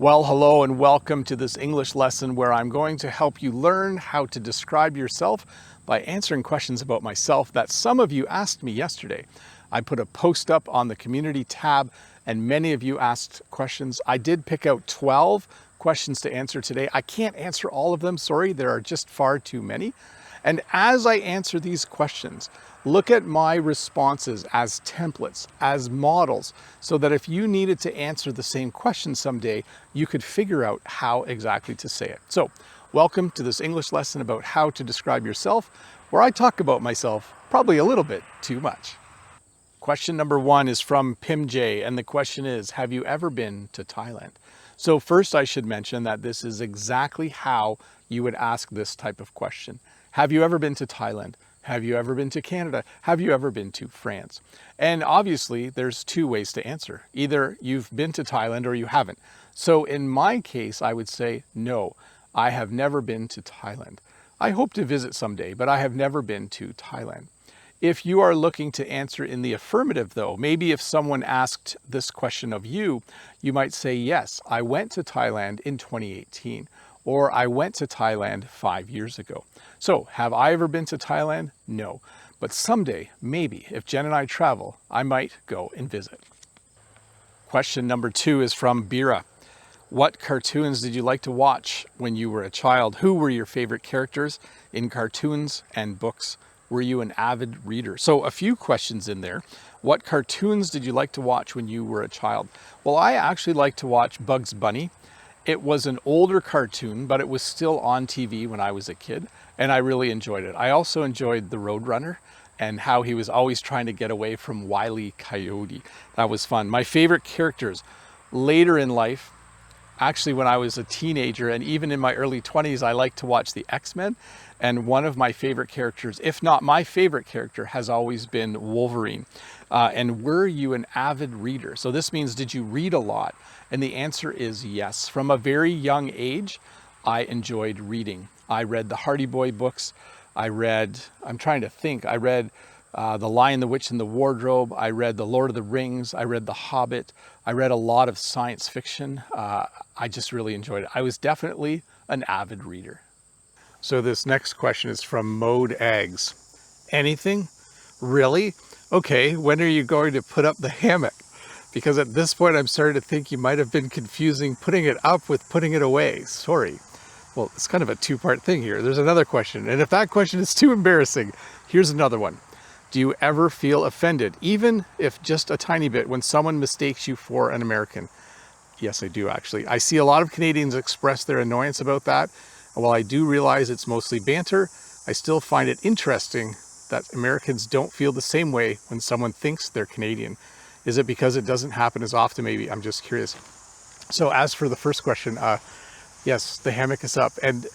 Well, hello and welcome to this English lesson where I'm going to help you learn how to describe yourself by answering questions about myself that some of you asked me yesterday. I put a post up on the community tab and many of you asked questions. I did pick out 12 questions to answer today. I can't answer all of them, sorry, there are just far too many. And as I answer these questions, look at my responses as templates, as models, so that if you needed to answer the same question someday, you could figure out how exactly to say it. So, welcome to this English lesson about how to describe yourself, where I talk about myself probably a little bit too much. Question number 1 is from Pim J, and the question is, have you ever been to Thailand? So first I should mention that this is exactly how you would ask this type of question. Have you ever been to Thailand? Have you ever been to Canada? Have you ever been to France? And obviously there's two ways to answer. Either you've been to Thailand or you haven't. So in my case, I would say, no, I have never been to Thailand. I hope to visit someday, but I have never been to Thailand. If you are looking to answer in the affirmative though, maybe if someone asked this question of you, you might say, yes, I went to Thailand in 2018, or I went to Thailand 5 years ago. So have I ever been to Thailand? No, but someday, maybe, if Jen and I travel, I might go and visit. Question number 2 is from Bira. What cartoons did you like to watch when you were a child? Who were your favorite characters in cartoons and books? Were you an avid reader? So a few questions in there. What cartoons did you like to watch when you were a child? Well, I actually like to watch Bugs Bunny. It was an older cartoon, but it was still on TV when I was a kid, and I really enjoyed it. I also enjoyed the Roadrunner and how he was always trying to get away from Wile E. Coyote. That was fun. My favorite characters later in life, actually when I was a teenager and even in my early 20s, I liked to watch the X-Men. And one of my favorite characters, if not my favorite character, has always been Wolverine. And were you an avid reader? So this means, did you read a lot? And the answer is yes. From a very young age, I enjoyed reading. I read the Hardy Boy books. I read The Lion, the Witch, and the Wardrobe. I read The Lord of the Rings. I read The Hobbit. I read a lot of science fiction. I just really enjoyed it. I was definitely an avid reader. So this next question is from Mode Eggs. Anything? Really? Okay, when are you going to put up the hammock? Because at this point I'm starting to think you might have been confusing putting it up with putting it away. Sorry. Well, it's kind of a two-part thing here. There's another question, and if that question is too embarrassing, here's another one. Do you ever feel offended, even if just a tiny bit, when someone mistakes you for an American? Yes, I do actually. I see a lot of Canadians express their annoyance about that. And while I do realize it's mostly banter, I still find it interesting that Americans don't feel the same way when someone thinks they're Canadian. Is it because it doesn't happen as often? Maybe. I'm just curious. So as for the first question, yes, the hammock is up. And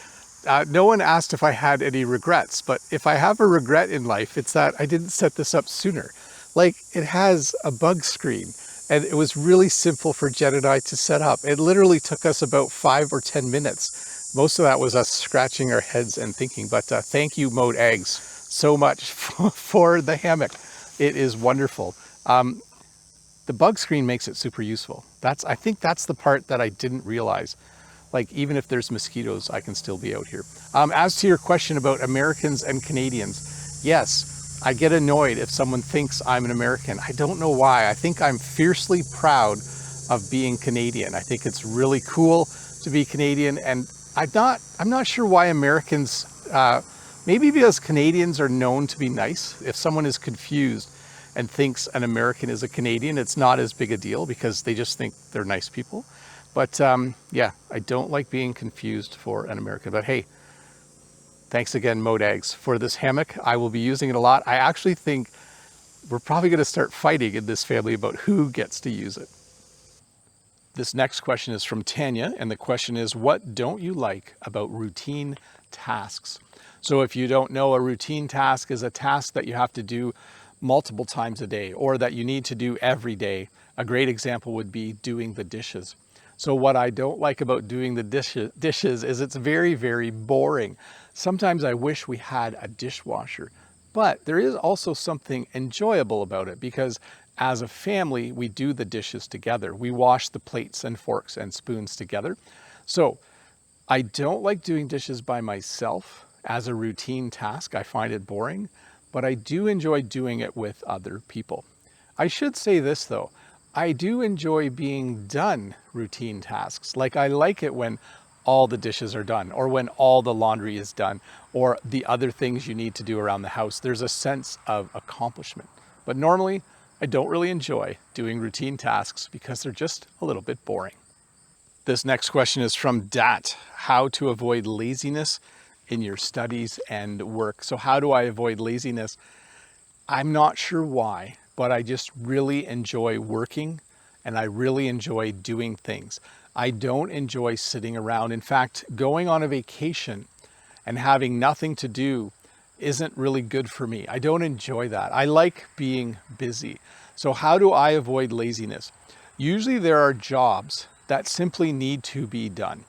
no one asked if I had any regrets, but if I have a regret in life, it's that I didn't set this up sooner. Like, it has a bug screen, and it was really simple for Jen and I to set up. It literally took us about 5 or 10 minutes. Most of that was us scratching our heads and thinking, but thank you, Mode Eggs, so much for the hammock. It is wonderful. The bug screen makes it super useful. I think that's the part that I didn't realize. Like, even if there's mosquitoes, I can still be out here. As to your question about Americans and Canadians, yes, I get annoyed if someone thinks I'm an American. I don't know why. I think I'm fiercely proud of being Canadian. I think it's really cool to be Canadian, and I'm not sure why Americans, maybe because Canadians are known to be nice. If someone is confused and thinks an American is a Canadian, it's not as big a deal because they just think they're nice people. But yeah, I don't like being confused for an American. But hey, thanks again, Mode Eggs, for this hammock. I will be using it a lot. I actually think we're probably going to start fighting in this family about who gets to use it. This next question is from Tanya, and the question is, what don't you like about routine tasks? So if you don't know, a routine task is a task that you have to do multiple times a day or that you need to do every day. A great example would be doing the dishes. So what I don't like about doing the dishes is it's very, very boring. Sometimes I wish we had a dishwasher, but there is also something enjoyable about it because as a family, we do the dishes together. We wash the plates and forks and spoons together. So I don't like doing dishes by myself as a routine task. I find it boring, but I do enjoy doing it with other people. I should say this though, I do enjoy being done routine tasks. Like I like it when all the dishes are done, or when all the laundry is done, or the other things you need to do around the house. There's a sense of accomplishment. But normally, I don't really enjoy doing routine tasks because they're just a little bit boring. This next question is from Dat. How to avoid laziness in your studies and work. So how do I avoid laziness? I'm not sure why, but I just really enjoy working and I really enjoy doing things. I don't enjoy sitting around. In fact, going on a vacation and having nothing to do isn't really good for me. I don't enjoy that. I like being busy. So how do I avoid laziness? Usually there are jobs that simply need to be done.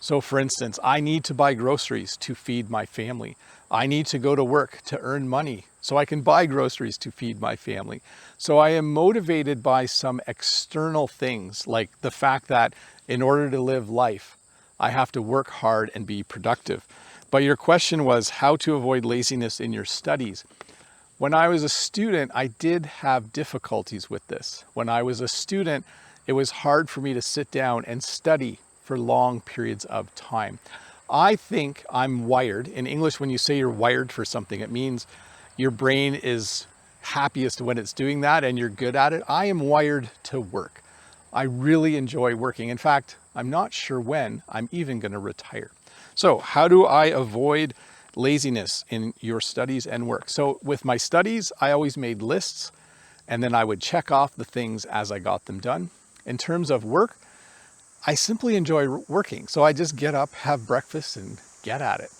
So for instance, I need to buy groceries to feed my family. I need to go to work to earn money so I can buy groceries to feed my family. So I am motivated by some external things, like the fact that in order to live life, I have to work hard and be productive. But your question was how to avoid laziness in your studies. When I was a student, I did have difficulties with this. When I was a student, it was hard for me to sit down and study for long periods of time. I think I'm wired. In English, when you say you're wired for something, it means your brain is happiest when it's doing that and you're good at it. I am wired to work. I really enjoy working. In fact, I'm not sure when I'm even going to retire. So how do I avoid laziness in your studies and work? So with my studies, I always made lists and then I would check off the things as I got them done. In terms of work, I simply enjoy working. So I just get up, have breakfast, and get at it.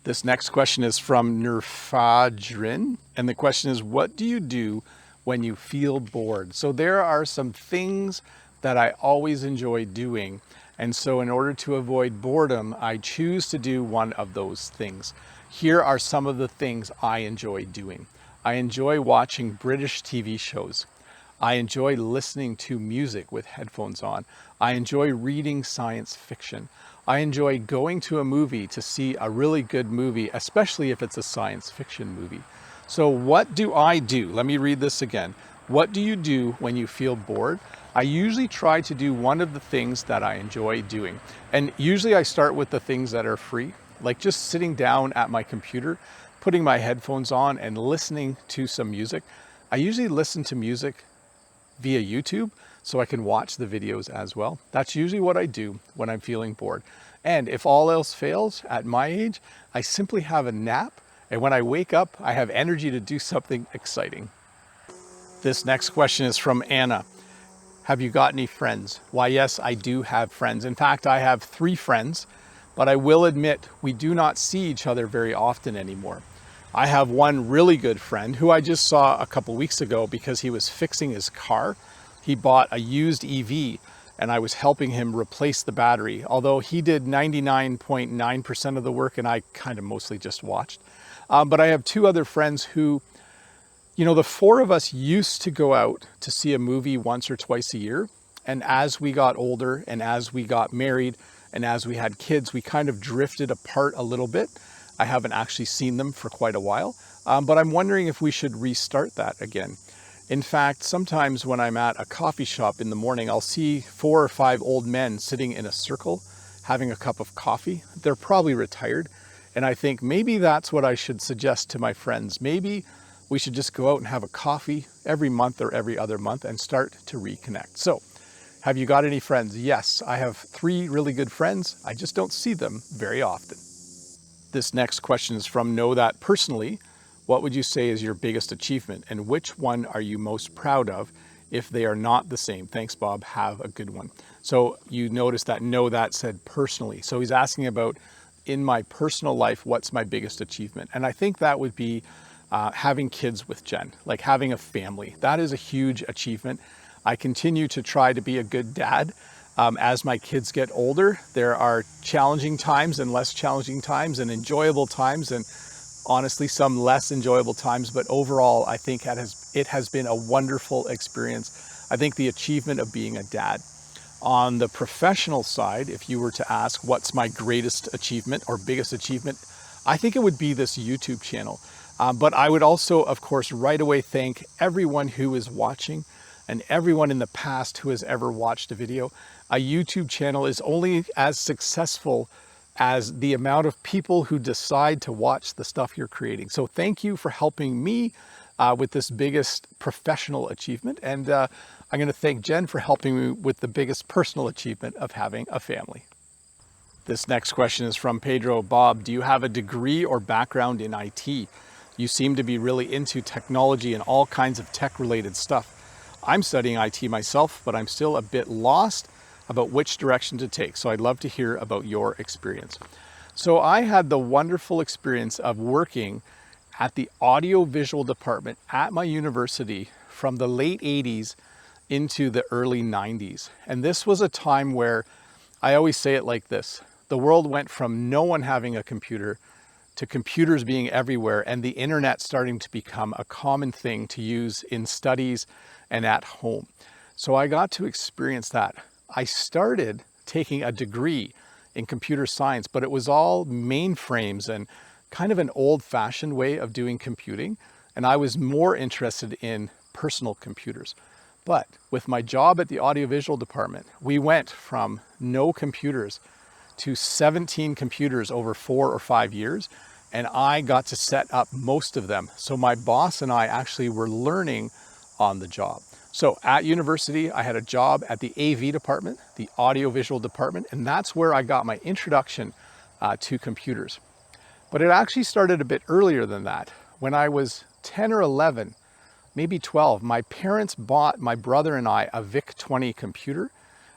This next question is from Nerfadrin. And the question is, what do you do when you feel bored? So there are some things that I always enjoy doing. And so in order to avoid boredom, I choose to do one of those things. Here are some of the things I enjoy doing. I enjoy watching British TV shows. I enjoy listening to music with headphones on. I enjoy reading science fiction. I enjoy going to a movie to see a really good movie, especially if it's a science fiction movie. So what do I do? Let me read this again. What do you do when you feel bored? I usually try to do one of the things that I enjoy doing. And usually I start with the things that are free, like just sitting down at my computer, putting my headphones on and listening to some music. I usually listen to music via YouTube so I can watch the videos as well. That's usually what I do when I'm feeling bored. And if all else fails at my age, I simply have a nap. And when I wake up, I have energy to do something exciting. This next question is from Anna. Have you got any friends? Why, yes, I do have friends. In fact, I have 3 friends, but I will admit we do not see each other very often anymore. I have one really good friend who I just saw a couple weeks ago because he was fixing his car. He bought a used EV and I was helping him replace the battery, although he did 99.9% of the work and I kind of mostly just watched. But I have 2 other friends who, you know, the 4 of us used to go out to see a movie once or twice a year. And as we got older and as we got married and as we had kids, we kind of drifted apart a little bit. I haven't actually seen them for quite a while, but I'm wondering if we should restart that again. In fact, sometimes when I'm at a coffee shop in the morning, I'll see 4 or 5 old men sitting in a circle having a cup of coffee. They're probably retired. And I think maybe that's what I should suggest to my friends. Maybe we should just go out and have a coffee every month or every other month and start to reconnect. So, have you got any friends? Yes, I have 3 really good friends. I just don't see them very often. This next question is from Know That Personally. What would you say is your biggest achievement and which one are you most proud of if they are not the same? Thanks, Bob. Have a good one. So you notice that Know That said personally. So he's asking about in my personal life, what's my biggest achievement? And I think that would be having kids with Jen, like having a family. That is a huge achievement. I continue to try to be a good dad. As my kids get older, there are challenging times and less challenging times and enjoyable times. And honestly some less enjoyable times, but overall I think it has been a wonderful experience. I think the achievement of being a dad. On the professional side, if you were to ask what's my greatest achievement or biggest achievement, I think it would be this YouTube channel. But I would also, of course, right away thank everyone who is watching and everyone in the past who has ever watched a video. A YouTube channel is only as successful as the amount of people who decide to watch the stuff you're creating. So thank you for helping me with this biggest professional achievement. And I'm going to thank Jen for helping me with the biggest personal achievement of having a family. This next question is from Pedro. Bob, do you have a degree or background in IT? You seem to be really into technology and all kinds of tech-related stuff. I'm studying IT myself, but I'm still a bit lost about which direction to take. So I'd love to hear about your experience. So I had the wonderful experience of working at the audiovisual department at my university from the late 80s into the early 90s. And this was a time where, I always say it like this, the world went from no one having a computer to computers being everywhere and the internet starting to become a common thing to use in studies and at home. So I got to experience that. I started taking a degree in computer science, but it was all mainframes and kind of an old-fashioned way of doing computing. And I was more interested in personal computers. But with my job at the audiovisual department, we went from no computers to 17 computers over 4 or 5 years, and I got to set up most of them. So my boss and I actually were learning on the job. So at university, I had a job at the AV department, the audiovisual department, and that's where I got my introduction to computers. But it actually started a bit earlier than that. When I was 10 or 11, maybe 12, my parents bought my brother and I a VIC-20 computer,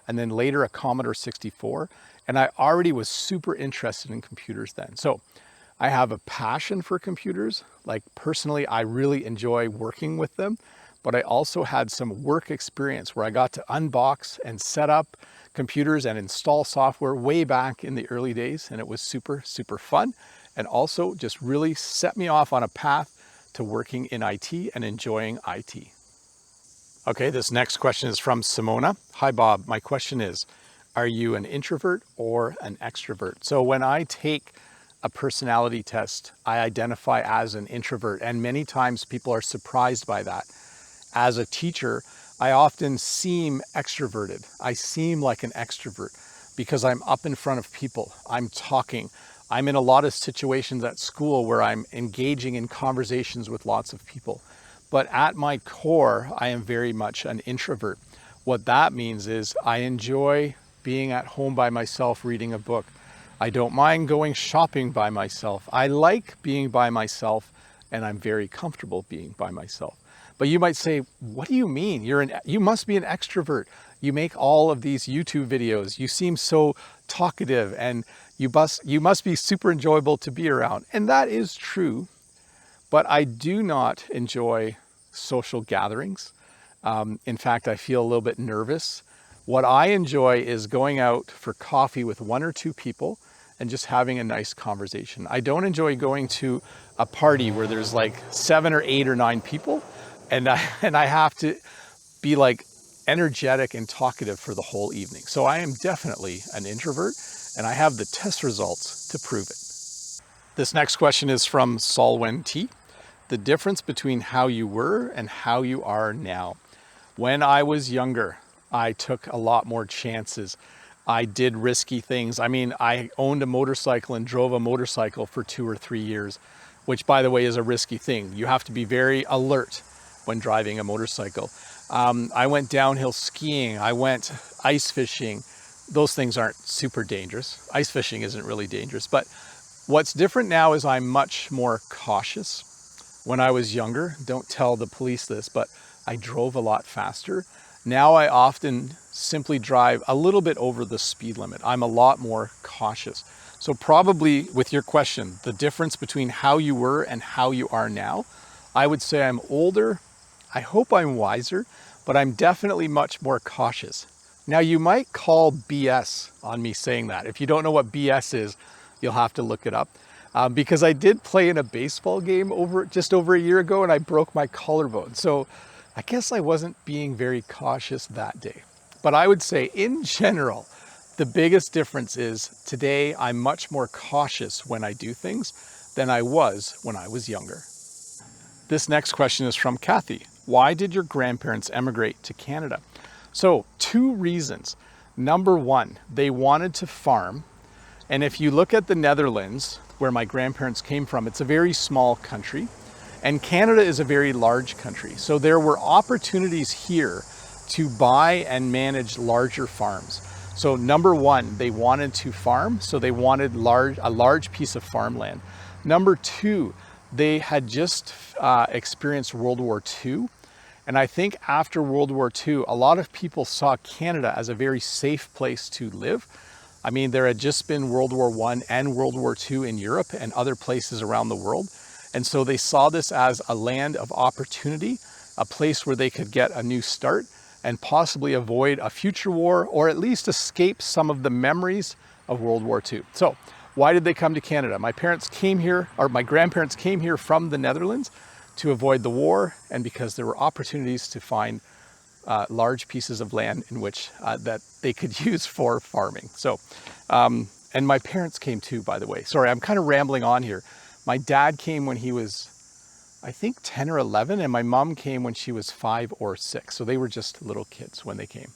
and then later a Commodore 64, and I already was super interested in computers then. So I have a passion for computers. Like personally, I really enjoy working with them, but I also had some work experience where I got to unbox and set up computers and install software way back in the early days, and it was super, super fun, and also just really set me off on a path to working in IT and enjoying IT. Okay, this next question is from Simona. Hi Bob, my question is, are you an introvert or an extrovert? So when I take a personality test, I identify as an introvert, and many times people are surprised by that. As a teacher, I often seem extroverted. I seem like an extrovert because I'm up in front of people, I'm talking. I'm in a lot of situations at school where I'm engaging in conversations with lots of people. But at my core, I am very much an introvert. What that means is I enjoy being at home by myself reading a book. I don't mind going shopping by myself. I like being by myself, and I'm very comfortable being by myself. But you might say, what do you mean? You must be an extrovert. You make all of these YouTube videos. You seem so talkative, and you must be super enjoyable to be around. And that is true, but I do not enjoy social gatherings. In fact, I feel a little bit nervous. What I enjoy is going out for coffee with 1 or 2 people and just having a nice conversation. I don't enjoy going to a party where there's like 7 or 8 or 9 people, and I have to be like energetic and talkative for the whole evening. So I am definitely an introvert, and I have the test results to prove it. This next question is from Solwen T. The difference between how you were and how you are now. When I was younger, I took a lot more chances. I did risky things. I mean, I owned a motorcycle and drove a motorcycle for 2 or 3 years, which by the way is a risky thing. You have to be very alert when driving a motorcycle. I went downhill skiing. I went ice fishing. Those things aren't super dangerous. Ice fishing isn't really dangerous, but what's different now is I'm much more cautious. When I was younger, don't tell the police this, but I drove a lot faster. Now I often simply drive a little bit over the speed limit. I'm a lot more cautious. So probably with your question, the difference between how you were and how you are now, I would say I'm older. I hope I'm wiser, but I'm definitely much more cautious. Now you might call BS on me saying that. If you don't know what BS is, you'll have to look it up. because I did play in a baseball game just over a year ago and I broke my collarbone. So I guess I wasn't being very cautious that day. But I would say in general, the biggest difference is today I'm much more cautious when I do things than I was when I was younger. This next question is from Kathy. Why did your grandparents emigrate to Canada? So 2 reasons. Number 1, they wanted to farm. And if you look at the Netherlands, where my grandparents came from, it's a very small country. And Canada is a very large country. So there were opportunities here to buy and manage larger farms. So number 1, they wanted to farm. So they wanted a large piece of farmland. Number 2, they had just experienced World War II. And I think after World War II, a lot of people saw Canada as a very safe place to live. I mean, there had just been World War I and World War II in Europe and other places around the world. And so they saw this as a land of opportunity, a place where they could get a new start and possibly avoid a future war, or at least escape some of the memories of World War II. So why did they come to Canada? My grandparents came here from the Netherlands to avoid the war, and because there were opportunities to find large pieces of land in which that they could use for farming. So, and my parents came too, by the way. Sorry, I'm kind of rambling on here. My dad came when he was, I think 10 or 11, and my mom came when she was 5 or 6. So they were just little kids when they came.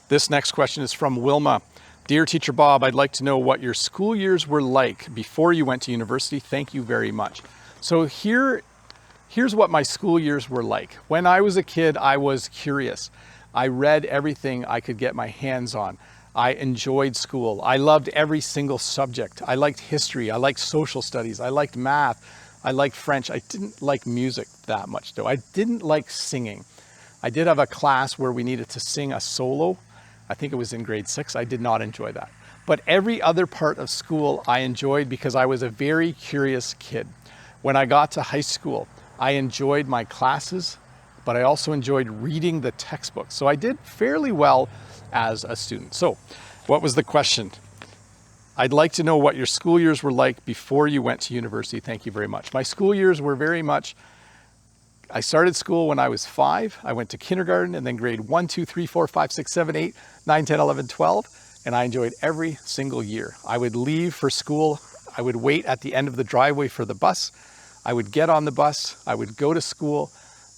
This next question is from Wilma. Dear Teacher Bob, I'd like to know what your school years were like before you went to university. Thank you very much. So here's what my school years were like. When I was a kid, I was curious. I read everything I could get my hands on. I enjoyed school. I loved every single subject. I liked history. I liked social studies. I liked math. I liked French. I didn't like music that much though. I didn't like singing. I did have a class where we needed to sing a solo. I think it was in grade 6. I did not enjoy that. But every other part of school I enjoyed because I was a very curious kid. When I got to high school, I enjoyed my classes, but I also enjoyed reading the textbooks. So I did fairly well as a student. So what was the question? I'd like to know what your school years were like before you went to university. Thank you very much. My school years were very much, I started school when I was 5. I went to kindergarten and then grade 1, 2, 3, 4, 5, 6, 7, 8, 9, 10, 11, 12. And I enjoyed every single year. I would leave for school. I would wait at the end of the driveway for the bus. I would get on the bus. I would go to school.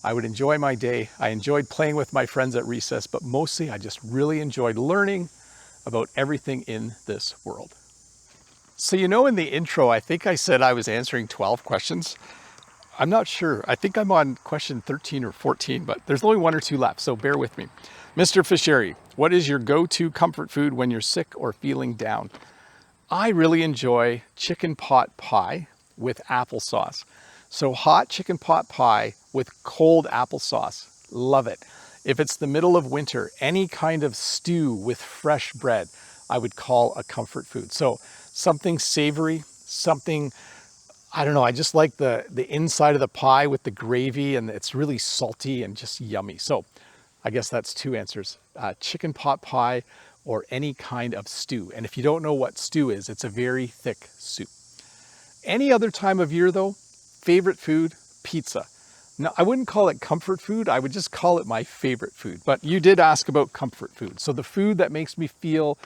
I would enjoy my day. I enjoyed playing with my friends at recess, but mostly I just really enjoyed learning about everything in this world. So, you know, in the intro, I think I said I was answering 12 questions. I'm not sure. I think I'm on question 13 or 14, but there's only 1 or 2 left, so bear with me. Mr. Fisheri, what is your go-to comfort food when you're sick or feeling down? I really enjoy chicken pot pie with applesauce. So hot chicken pot pie with cold applesauce. Love it. If it's the middle of winter, any kind of stew with fresh bread, I would call a comfort food. So something savory, something, I don't know, I just like the inside of the pie with the gravy, and it's really salty and just yummy. So I guess that's 2 answers. Chicken pot pie or any kind of stew. And if you don't know what stew is, it's a very thick soup. Any other time of year though, favorite food, pizza. Now, I wouldn't call it comfort food. I would just call it my favorite food. But you did ask about comfort food. So the food that makes me feel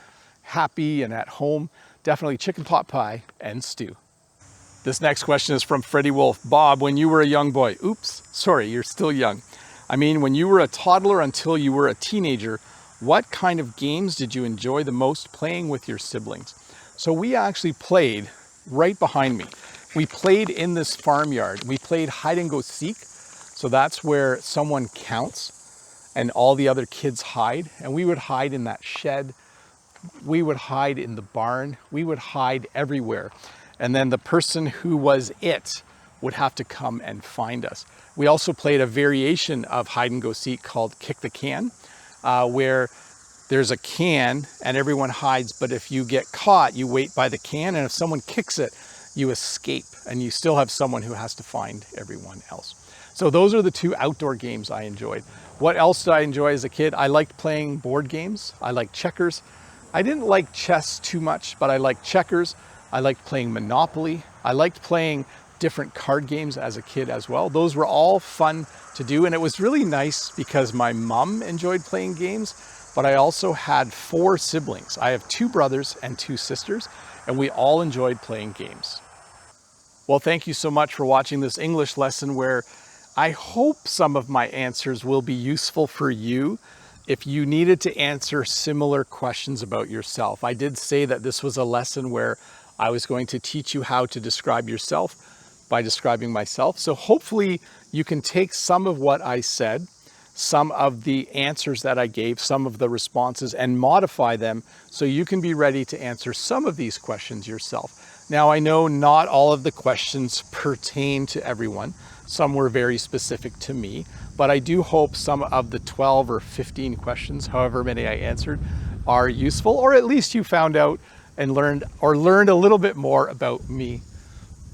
happy and at home, definitely chicken pot pie and stew. This next question is from Freddie Wolf. Bob, when you were a young boy, oops, sorry, you're still young. I mean, when you were a toddler until you were a teenager, what kind of games did you enjoy the most playing with your siblings? So we actually played right behind me. We played in this farmyard. We played hide and go seek. So that's where someone counts and all the other kids hide. And we would hide in that shed. We would hide in the barn. We would hide everywhere. And then the person who was it would have to come and find us. We also played a variation of hide and go seek called kick the can, where there's a can and everyone hides, but if you get caught, you wait by the can, and if someone kicks it, you escape, and you still have someone who has to find everyone else. So those are the 2 outdoor games I enjoyed. What else did I enjoy as a kid? I liked playing board games. I liked checkers. I didn't like chess too much, but I liked checkers. I liked playing Monopoly. I liked playing different card games as a kid as well. Those were all fun to do, and it was really nice because my mom enjoyed playing games, but I also had 4 siblings. I have 2 brothers and 2 sisters, and we all enjoyed playing games. Well, thank you so much for watching this English lesson where I hope some of my answers will be useful for you if you needed to answer similar questions about yourself. I did say that this was a lesson where I was going to teach you how to describe yourself by describing myself. So hopefully you can take some of what I said, some of the answers that I gave, some of the responses, and modify them so you can be ready to answer some of these questions yourself. Now, I know not all of the questions pertain to everyone. Some were very specific to me, but I do hope some of the 12 or 15 questions, however many I answered, are useful, or at least you found out and learned a little bit more about me. I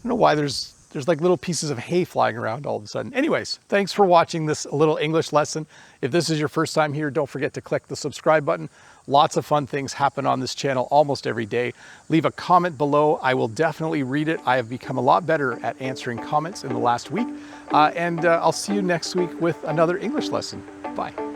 don't know why there's like little pieces of hay flying around all of a sudden. Anyways, thanks for watching this little English lesson. If this is your first time here, don't forget to click the subscribe button. Lots of fun things happen on this channel almost every day. Leave a comment below. I will definitely read it. I have become a lot better at answering comments in the last week. And I'll see you next week with another English lesson. Bye.